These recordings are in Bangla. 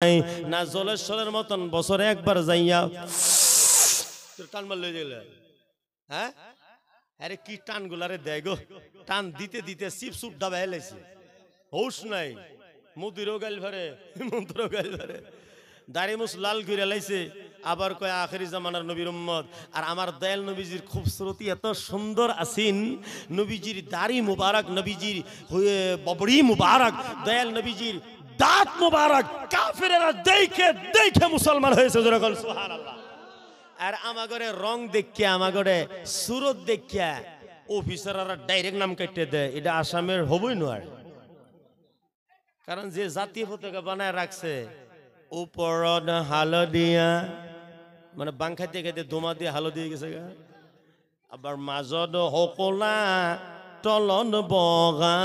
না জলেশ্বরের মতন বছরে একবার যাইয়া টান মারলে গেলে হ্যাঁ আরে কি টান গুলারে দেয় গো টান দিতে দিতে চিপ সুপ ডাবা হেলেছে হোস নাই মুদিরও গাইল ভরে মন্ত্র গাইল ভরে দাড়ি মুছ লাল করে লাইছে আবার কয় আখেরি জামানার নবীর উম্মত আর আমার দয়াল নবীজির খুবসুরতি এত সুন্দর আসিন নবীজির দাড়ি মুবারক নবীজির ববড়ি মুবারক দয়াল নবীজির দাঁত মুবারক কাফেরেরা দেখে দেখে মুসলমান হয়েছে যেরকম সুবহানাল্লাহ আর আমাগরে রং দেখিয়া আমাগরে সুরত দেখিয়া অফিসাররা ডাইরেক্ট নাম কেটে দেয় এটা আসামের হবই নয় কারণ যে জাতীয় পতাকা বানায় রাখছে উপরত হালদিয়া মানে বাং খাইতে খাইতে দোমা দিয়ে হালদি গেছে গা আবার মাজত হকলা তলন বগা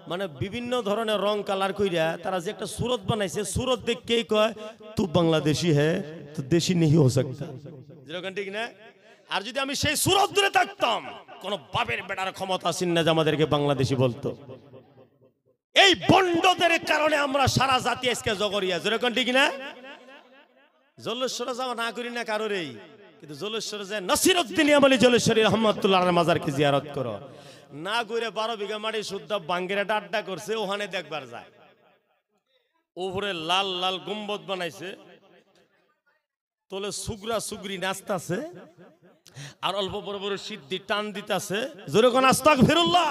মানে বিভিন্ন ধরনের রং কালার কইরা তারা যে একটা সুরত বানাইছে সুরত দেখকেই কয় তু বাংলাদেশি হ্যাঁ তো দেশি নেই হো सकता যেরকম ঠিক না আর যদি আমি সেই সুরত ধরে থাকতাম কোন বাপের বেটার ক্ষমতা আসেন না যে আমাদেরকে বাংলাদেশি বলতো এই বন্ডদের কারণে আমরা সারা জাতি আজকে জগরিয়া যেরকম ঠিক না জলেশ্বরে যাওয়া না করি না কারোরই কিন্তু জলেশ্বরে যায় নসিরউদ্দিন ইয়ামানি জলেশ্বরী রহমাতুল্লাহর মাজারকে জিয়ারত করো না করে 12 বিঘা মাটি শুদ্ধ বাঙ্গেরা আড্ডা করছে ওখানে দেখবার যায় উপরে লাল লাল গুম্বদ বানাইছে তোলে সুগরা সুগরি নাচতাছে আর অল্প বড় বড় সিদ্ধি টান দিতাছে যেরকম আস্তাগফিরুল্লাহ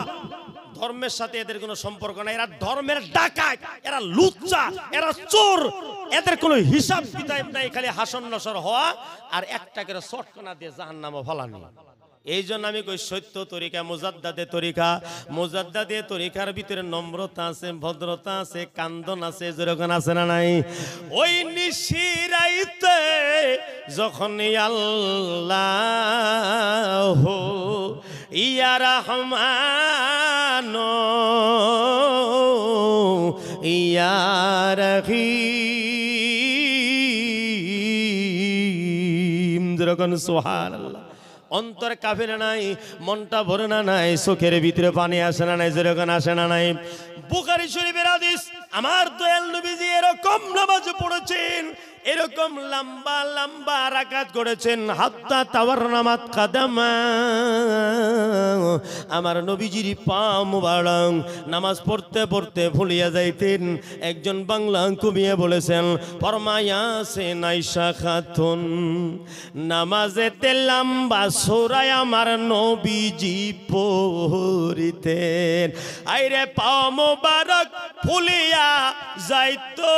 ধর্মের সাথে এদের কোনো সম্পর্ক নাই এরা ধর্মের ডাকাত এরা লুচ্চা এরা চোর এদের কোনো হিসাব কিতাব নাই খালি হাসন নসর হওয়া আর একটা করে শটকনা দিয়ে জাহান্নামে ফলানো এই জন্য আমি কই সত্য তরিকা মুজাদ্দাদে তরিকার ভিতরে নম্রতা আছে ভদ্রতা আছে কান্দন আছে যেরকম আছে না নাই ওই নিশিরাইতে যখন আল্লাহ ইয়া রহমান ইয়া রহিম যেরকম সুবহানাল্লাহ অন্তর কাঁপে না নাই মনটা ভরে না নাই চোখের ভিতরে পানি আসে না নাই যেরকম আসে না নাই বুখারী শরীফের হাদিস আমার দয়াল নবীজি এরকম নামাজ পড়েছেন এরকম লম্বা লম্বা রাকাত করেছেন হাত্তা তাওয়ারনামাত কাদামা আমার নবীজির পা মুবারক নামাজ পড়তে পড়তে ভুলিয়া যাইতেন একজন বাংলা কবি বলেছেন ফরমায়াছেন আয়েশা খাতুন নামাজেতে লম্বা সূরা আমার নবীজি পড়িতেন আইরে পা মুবারক ফুলিয়া যাইতো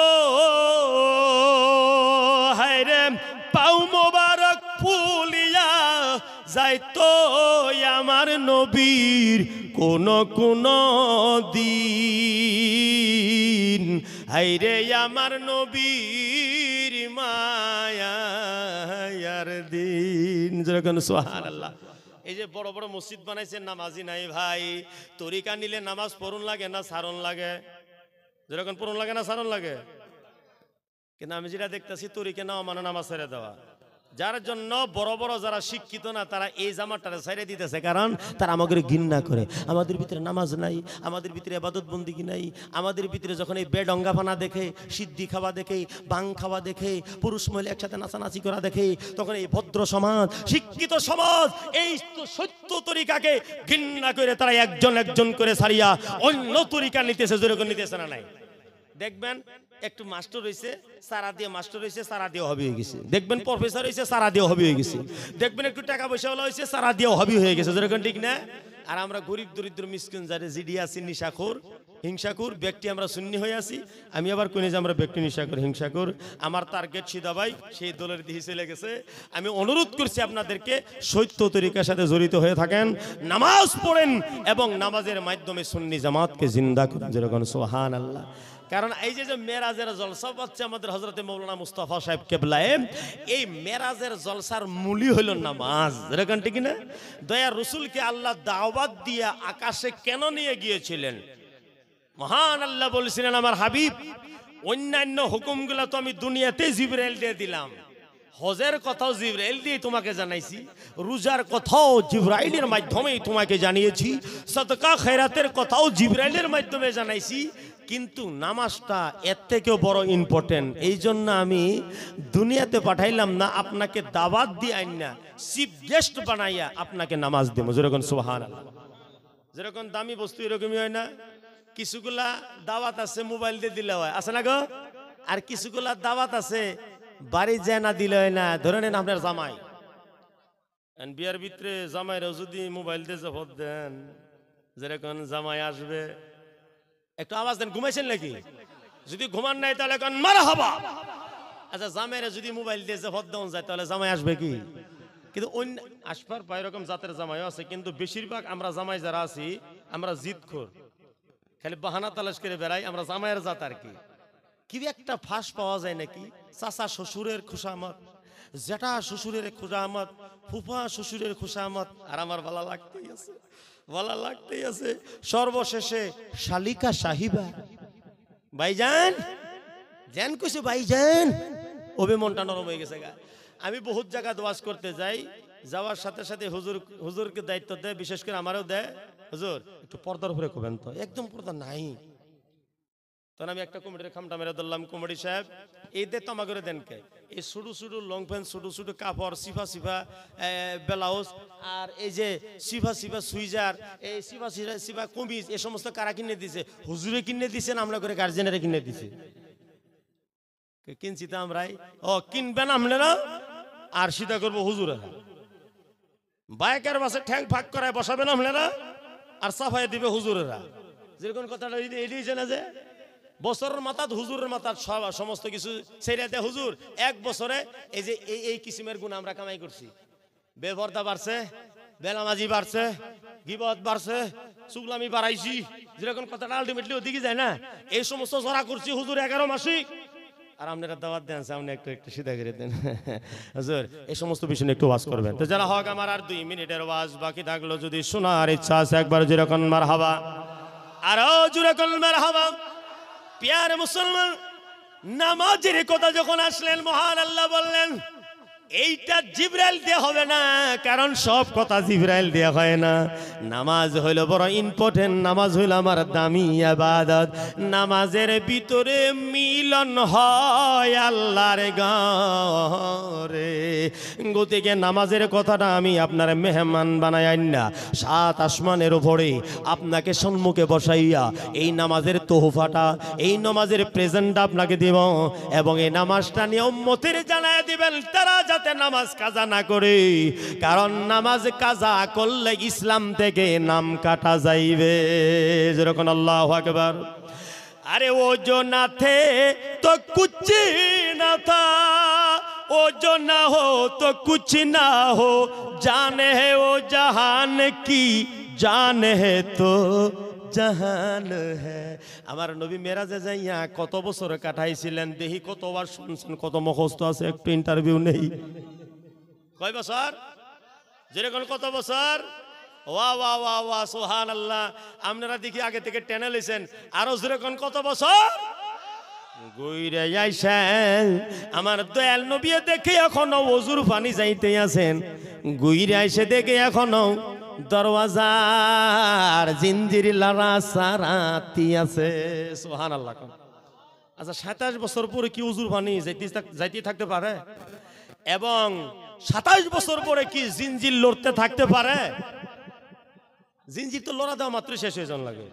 হায়রে পাও মোবারক ফুলিয়া যাইতো আমার নবীর কোন কোন দিন হায়রে আমার নবীর মায়ার দিন যেরকম সুবহানাল্লাহ এই যে বড় বড় মসজিদ বানাইছেন নামাজি নাই ভাই তরিকা নিলে নামাজ পড়ুন লাগে না সারণ লাগে যেরকম পড়ুন লাগে না সারণ লাগে কিন্তু আমি যেটা দেখতেছি তরিকে নাও মানে নামাজ ছেড়ে দেওয়া যার জন্য বড় বড় যারা শিক্ষিত না তারা এই জামাটারে ছেড়ে দিতেছে কারণ তারা আমাদের ঘৃণা করে আমাদের ভিতরে নামাজ নাই আমাদের ভিতরে ইবাদত বন্দেগী নাই আমাদের ভিতরে যখন এই বেডঙ্গাপানা দেখে সিদ্ধি খাওয়া দেখে বাং খাওয়া দেখে পুরুষ মহিলা একসাথে নাচানাচি করা দেখে তখন এই ভদ্র সমাজ শিক্ষিত সমাজ এই সত্য তরিকাকে ঘৃণা করে তারা একজন একজন করে ছাড়িয়া অন্য তরিকা নিতেছে যেরকম নিতেছে না নাই দেখবেন একটু মাস্টার হইছে সারা দিয়ে মাস্টার হইছে সারা দিয়ে হবি হয়ে গেছে দেখবেন প্রফেসর হইছে সারা দিয়ে হবি হয়ে গেছে দেখবেন একটু টাকা পয়সা ওলা হইছে সারা দিয়ে হবি হয়ে গেছে যেরকম ঠিক না আর আমরা গরিব দরিদ্র মিসকিন যারে জিডি আছি নিশাখোর হিংসাখোর ব্যক্তি আমরা সুন্নি হয়ে আছি আমি আবার কোনে যে আমরা ব্যক্তি নিশাখোর হিংসাখোর আমার টার্গেট সিধা ভাই সেই দলের দিকে চলে গেছে আমি অনুরোধ করছি আপনাদেরকে সত্য তরিকার সাথে জড়িত হয়ে থাকেন নামাজ পড়েন এবং নামাজের মাধ্যমে সুন্নি জামাতকে জিন্দা করেন যেরকম সুবহানাল্লাহ কারণ এই যে মেরাজের জলসা পাচ্ছে আমাদের হযরতে মাওলানা মুস্তাফা সাহেব কেবলায়ে এই মেরাজের জলসার মূলই হইল নামাজ এরকম ঠিক না দয়ার রাসূলকে আল্লাহ দাওয়াত দিয়ে আকাশে কেন নিয়ে গিয়েছিলেন মহান আল্লাহ বলেছিলেন আমার হাবিব অন্যান্য হুকুমগুলো তো আমি দুনিয়াতে জিবরাইল দিয়ে দিলাম হজের কথাও জিবরাইল দিয়ে তোমাকে জানাইছি রোজার কথাও জিবরাইলের মাধ্যমেই তোমাকে জানিয়েছি সাদকা খেরাতের কথাও জিবরাইলের মাধ্যমে জানাইছি কিন্তু নামাজটা এর থেকেও বড় ইম্পর্টেন্ট। এই জন্য আমি দুনিয়াতে পাঠাইলাম না, আপনাকে দাওয়াত দিয়ে আইন না, চিফ গেস্ট বানাইয়া আপনাকে নামাজ দেবো। যেরকম সুবহানাল্লাহ, যেরকম দামি বস্তু এরকমই হয় না। কিছুগুলা দাওয়াত আছে মোবাইল দিয়ে দিলে হয়, আছে না গো? আর কিছুগুলা দাওয়াত আছে বাড়ি যায় না দিলে হয় না। ধরে নেন আপনার জামাই, বিয়ার ভিতরে জামাইরা যদি মোবাইল দিয়ে জবাব দেন, যেরকম জামাই আসবে একটু আওয়াজ দেন, ঘুমাইছেন নাকি? যদি ঘুমান নাই তাহলে এখন মারহাবা। আচ্ছা, জামাইরা যদি মোবাইল দিয়ে জবাব দেওয়া যায় তাহলে জামাই আসবে কি? কিন্তু অন্য আসবার বা এরকম জাতের জামাইও আছে, কিন্তু বেশিরভাগ আমরা জামাই যারা আছি আমরা জিদখোর, খালি বাহানা তালাশ করে বেড়াই। আমরা জামাইয়ের জাত আর কি। কি একটা ফাঁস পাওয়া যায় নাকি, চাচা শ্বশুরের খুশামত, জেঠা শ্বশুরের খুশামত, ফুফা শ্বশুরের খুশামত, আর আমার ভালো লাগতেই আছে, ভালো লাগতেই আছে। সর্বশেষে শালিকা সাহিবা, ভাইজান জান কইছে, ভাইজান ওবে মনটা নরম হয়ে গেছে গা। আমি বহুত জায়গা ওয়াজ করতে যাই, যাওয়ার সাথে সাথে হুজুরকে দায়িত্ব দেয়, বিশেষ করে আমারও দেয়, হুজুর একটু পর্দার উপরে করবেন তো, একদম পর্দা নাই। তখন আমি একটা কমিটির খামটা মেরে ধরলাম, কমিটি সাহেব এই দে তমা করে দেন কে, এই ছোটো ছোটো লং প্যান্ট, ছোটো ছোটো কাপড়, সিফা সিফা ব্লাউজ, আর এই যে সিফা সিফা সুইজার, এই সিফা সিফা কমিজ, এই সমস্ত কারা কিনে দিছে? হুজুরে কিনে দিছেন, আমরা করে গার্জেনেরা কিনে দিছে। কিনছি তো আমরাই। ও কিনবেন আপনারা, আর সিধা করবো হুজুরা। বাইকের বাসে ঠ্যাং ফাঁক করায় বসাবেন আপনারা, আর সাফাই দিবে হুজুরেরা। যেরকম কথাটা এড়িয়ে জানা যে বছরের মাথাত হুজুরের মাথার সমস্ত কিছু ছেড়ে দেয় হুজুর। এক বছরে এই যে এই কিসিমের গুণ আমরা কামাই করছি। বেপরদা বাড়ছে, বেনামাজি বাড়ছে, গিবত বাড়ছে, চুগলামি বাড়াইছি, যেরকম কথাটা আলটিমেটলি ওদিকে যায় না। এই সমস্ত জরা করছি হুজুর 11 মাসিক। আর আপনারা দাওয়াত দেন, সামনে একটু একটু সিধা করে দেন হুজুর, এই সমস্ত বিষয় একটু ওয়াজ করবেন। তো যারা হক, আমার আর 2 মিনিটের ওয়াজ বাকি থাকলো, যদি শোনার ইচ্ছা আছে একবার যেরকম মারহাবা, আরো যেরকম মারহাবা। প্যার মুসলমান, নামাজের কথা যখন আসলেন, মহান আল্লাহ বললেন এইটা জিবরাইল দিয়ে হবে না, কারণ সব কথা জিবরাইল দিয়ে হয় না। নামাজ হইল বড় ইম্পর্টেন্ট, নামাজ হইল আমার দামি ইবাদত। নামাজের ভিতরে মিলন হয় আল্লাহর ঘরে। গতিকে নামাজের কথাটা আমি আপনার মেহমান বানাই না, 7 আসমানের উপরে আপনাকে সম্মুখে বসাইয়া এই নামাজের তোহফাটা, এই নামাজের প্রেজেন্ট আপনাকে দিব, এবং এই নামাজটা নিয়ে উম্মতের জানায় দিবেন তারা নামাজ কাজা না করে। কারণ নামাজ কাজা করলে ইসলাম থেকে নাম কাটা যাইবে। যেরকম আল্লাহু আকবার। আরে ও जो ना थे तो कुछ ना था, ओ जो ना हो तो कुछ ना हो, जान है वो जहान की, जान है तो জাহান হ্যাঁ। আমার নবী মেরাজে যাইয়া কত বছর কাটাইছিলেন, দেখি কতবার শুনছেন, কত মুখস্থ আছে, একটু ইন্টারভিউ নেই। কয় বছর? যেরকম কত বছর? ওয়া ওয়া ওয়া ওয়া সুবহানাল্লাহ। আপনারা দেখি আগে থেকে টেনে লইছেন, আরো যেরকম কত বছর? গইরে আইছেন আমার দয়াল নবী দেখে এখনো ওযুর পানি যাইতে আছেন, গইরে আইছে দেখে এখনো দরওয়াজার জিনজির লারা সারাতি আছে। সুবহানাল্লাহ। আচ্ছা, 27 বছর পরে কি ওযুর পানি যাইতে থাকতে পারে? এবং 27 বছর পরে কি জিনজির লড়তে থাকতে পারে? জিনজির তো লড়া দেওয়া মাত্র শেষ হয়ে যাওয়ার লাগে,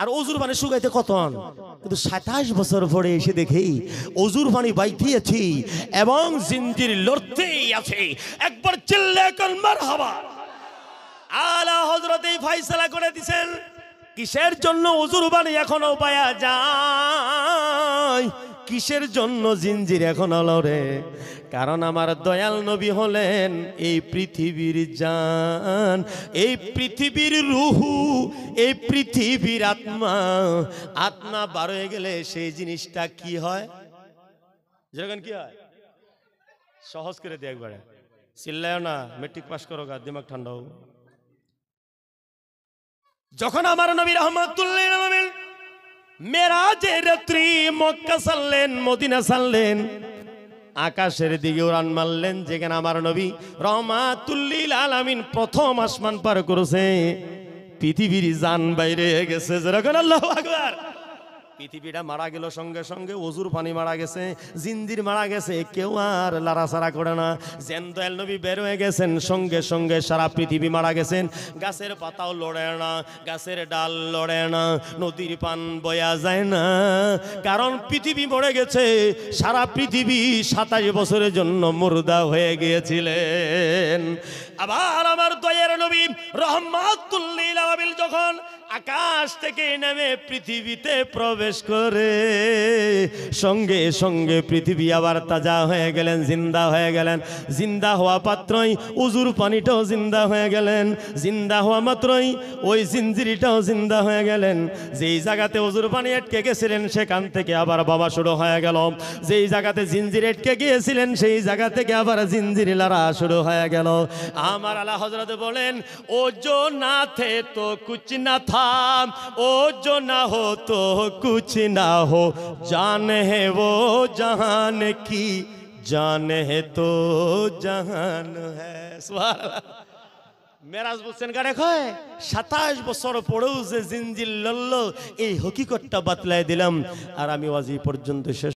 আর ওযুর পানি শুকাইতে কতক্ষণ? কিন্তু 27 বছর পরে এসে দেখি ওযুর পানি বাইতেছি এবং জিনজির লড়তেই আছে। একবার চিল্লে কোন মারহাবা। আলা হযরত ফয়সালা করে দিবেন কিসের জন্য ওযুর পানি এখনো পায়া যায়, কিসের জন্য জিনজির এখনো লড়ে। কারণ আমার দয়াল নবী হলেন এই পৃথিবীর জান, এই পৃথিবীর রুহু, এই পৃথিবীর আত্মা। আত্মা বার হয়ে গেলে সেই জিনিসটা কি হয়? যেরকম কি হয় সহজ করে দিয়ে একবারে, চিল্লায়ও না, মেট্রিক পাস করো গা, দিমাগ ঠান্ডা হোক। যখন আমার নবী রাহমাতুল্লিল আলামিন মেরাজের রাত্রি মক্কা ছাড়লেন, মদিনা ছাড়লেন, আকাশের দিকে উড়ান মারলেন, যেখানে আমার নবী রাহমাতুল্লিল আলামিন প্রথম আসমান পার করেছে, পৃথিবীর জান বাইরে গেছে। যেরকম আল্লাহু আকবার। পৃথিবীটা মারা গেল, সঙ্গে সঙ্গে অজুর পানি মারা গেছে, জিঞ্জির মারা গেছে, কেউ আর লাড়াচাড়া করে না। যেন দয়াল নবী বের হয়ে গেছেন, সঙ্গে সঙ্গে সারা পৃথিবী মারা গেছেন। গাছের পাতাও লড়ে না, গাছের ডাল লড়ে না, নদীর পান বয়া যায় না, কারণ পৃথিবী মরে গেছে। সারা পৃথিবী 27 বছরের জন্য মুর্দা হয়ে গিয়েছিলেন। আবার আমার দয়ার নবী রহমাতুল লিল আলামিন যখন আকাশ থেকে নেমে পৃথিবীতে প্রবেশ করে, সঙ্গে সঙ্গে পৃথিবী আবার তাজা হয়ে গেলেন, জিন্দা হয়ে গেলেন। জিন্দা হওয়া পাত্রই উজুর পানিটাও জিন্দা হয়ে গেলেন। জিন্দা হওয়া মাত্রই ওই জিঞ্জিরিটাও জিন্দা হয়ে গেলেন। যেই জায়গাতে উজুর পানি আটকে গেছিলেন, সেখান থেকে আবার বাবা শুরু হয়ে গেল। যেই জায়গাতে জিঞ্জির আটকে গিয়েছিলেন, সেই জায়গা থেকে আবার জিঞ্জির লড়া শুরু হয়ে গেল। আমার আলা হযরত বলেন, ও জো না থে তো কুছ না থা, ओ जो ना हो तो कुछ ना हो, जान है वो जहान की, जान है तो जहान है। सुभान अल्लाह। মেরাজ বুঝছেন কারে কয়? 27 বছর পরেও যে জিঞ্জির লড়ল, এই হকিকতটা বাতলায় দিলাম। আর আমি ওয়াজি পর্যন্ত শেষ